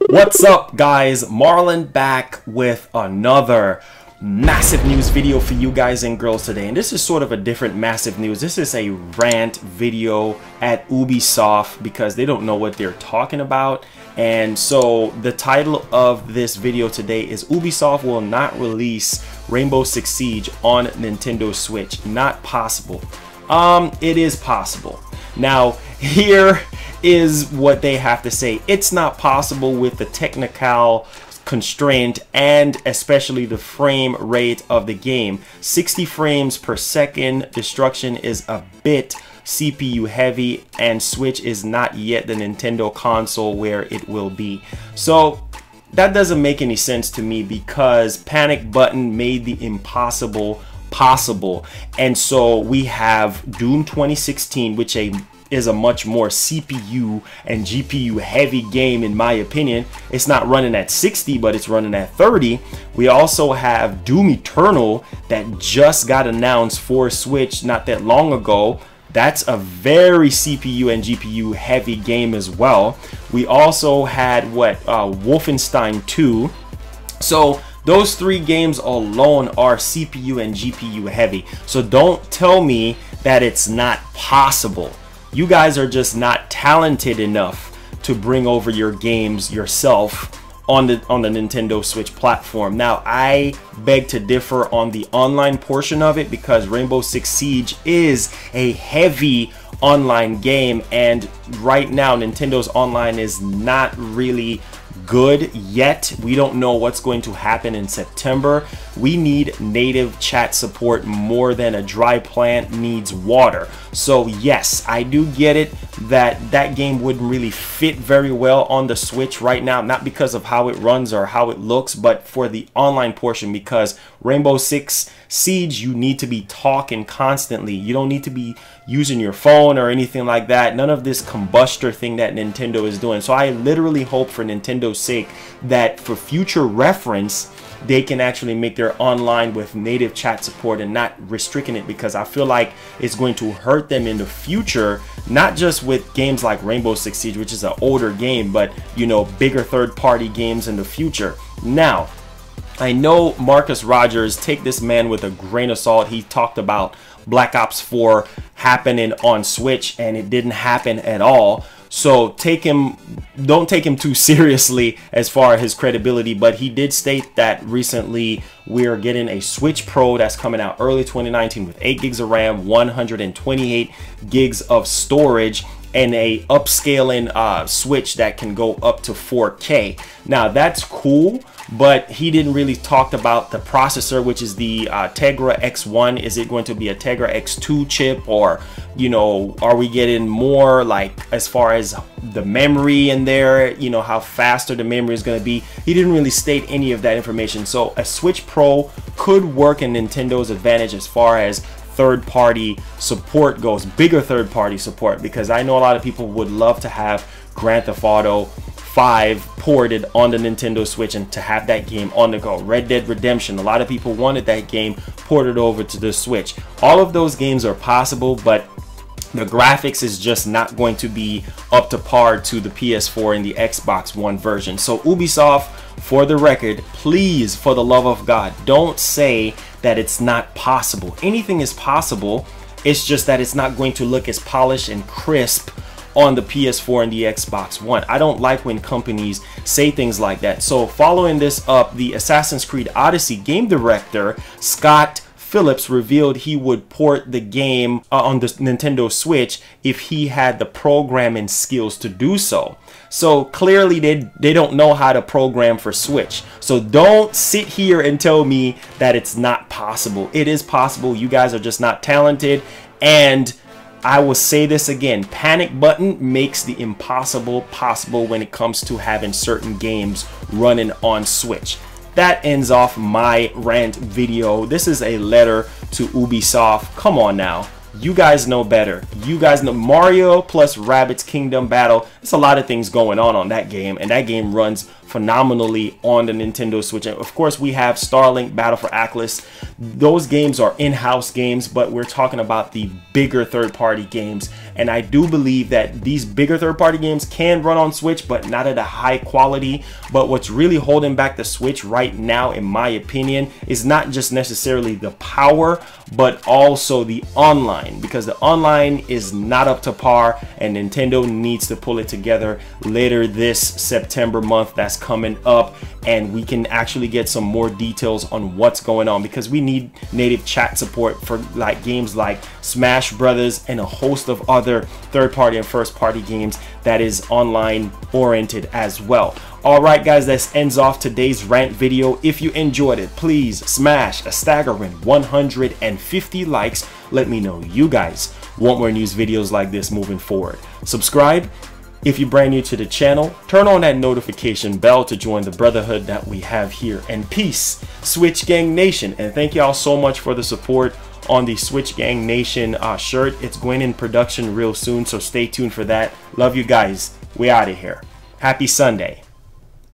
What's up, guys? Marlon back with another massive news video for you guys and girls today, and this is sort of a different massive news. This is a rant video at Ubisoft because they don't know what they're talking about. And so the title of this video today is Ubisoft will not release Rainbow Six Siege on Nintendo Switch. Not possible. It is possible. Now here is what they have to say. It's not possible with the technical constraint and especially the frame rate of the game. 60 frames per second. Destruction is a bit CPU heavy, and Switch is not yet the Nintendo console where it will be. So that doesn't make any sense to me because Panic Button made the impossible possible. And so we have Doom 2016, which is a much more CPU and GPU heavy game in my opinion. It's not running at 60, but it's running at 30. We also have Doom Eternal that just got announced for Switch not that long ago. That's a very CPU and GPU heavy game as well. We also had Wolfenstein 2. So those three games alone are CPU and GPU heavy. So don't tell me that it's not possible. You guys are just not talented enough to bring over your games yourself on the Nintendo Switch platform. Now, I beg to differ on the online portion of it because Rainbow Six Siege is a heavy online game, and right now Nintendo's online is not really good yet. We don't know what's going to happen in September. We need native chat support more than a dry plant needs water. So yes, I do get it that game wouldn't really fit very well on the Switch right now, not because of how it runs or how it looks, but for the online portion, because Rainbow Six Siege, you need to be talking constantly. You don't need to be using your phone or anything like that. None of this combustor thing that Nintendo is doing. So I literally hope for Nintendo's sake that for future reference they can actually make their online with native chat support and not restricting it, because I feel like it's going to hurt them in the future, not just with games like Rainbow Six Siege, which is an older game, but you know, bigger third-party games in the future. Now, I know Marcus Rogers, take this man with a grain of salt. He talked about Black Ops 4 happening on Switch and it didn't happen at all. So don't take him too seriously as far as his credibility, but he did state that recently we're getting a Switch Pro that's coming out early 2019 with 8 gigs of RAM, 128 gigs of storage, and a upscaling Switch that can go up to 4K. Now that's cool, but he didn't really talk about the processor, which is the Tegra X1. Is it going to be a Tegra X2 chip, or you know, are we getting more like as far as the memory in there, you know, how faster the memory is going to be? He didn't really state any of that information. So a Switch Pro could work in Nintendo's advantage as far as third-party support goes, bigger third-party support, because I know a lot of people would love to have Grand Theft Auto 5 ported on the Nintendo Switch and to have that game on the go. Red Dead Redemption, a lot of people wanted that game ported over to the Switch. All of those games are possible, but the graphics is just not going to be up to par to the PS4 and the Xbox One version. So Ubisoft, for the record, please, for the love of God, don't say that it's not possible. Anything is possible. It's just that it's not going to look as polished and crisp on the PS4 and the Xbox One. I don't like when companies say things like that. So following this up, the Assassin's Creed Odyssey game director, Scott Phillips, revealed he would port the game on the Nintendo Switch if he had the programming skills to do so. So clearly they don't know how to program for Switch. So don't sit here and tell me that it's not possible. It is possible. You guys are just not talented. And I will say this again, Panic Button makes the impossible possible when it comes to having certain games running on Switch. That ends off my rant video. This is a letter to Ubisoft. Come on now. You guys know better. You guys know Mario plus Rabbids Kingdom Battle. There's a lot of things going on that game, and that game runs phenomenally on the Nintendo Switch. And of course, we have Starlink, Battle for Atlas. Those games are in-house games, but we're talking about the bigger third-party games. And I do believe that these bigger third-party games can run on Switch, but not at a high quality. But what's really holding back the Switch right now, in my opinion, is not just necessarily the power, but also the online, because the online is not up to par, and Nintendo needs to pull it together later this September month that's coming up, and we can actually get some more details on what's going on, because we need native chat support for like games like Smash Brothers and a host of other third-party and first-party games that is online oriented as well. Alright guys, that ends off today's rant video. If you enjoyed it, please smash a staggering 150 likes. Let me know you guys want more news videos like this moving forward. Subscribe if you're brand new to the channel. Turn on that notification bell to join the brotherhood that we have here. And peace, Switch Gang Nation. And thank y'all so much for the support on the Switch Gang Nation shirt. It's going in production real soon, so stay tuned for that. Love you guys. We out of here. Happy Sunday.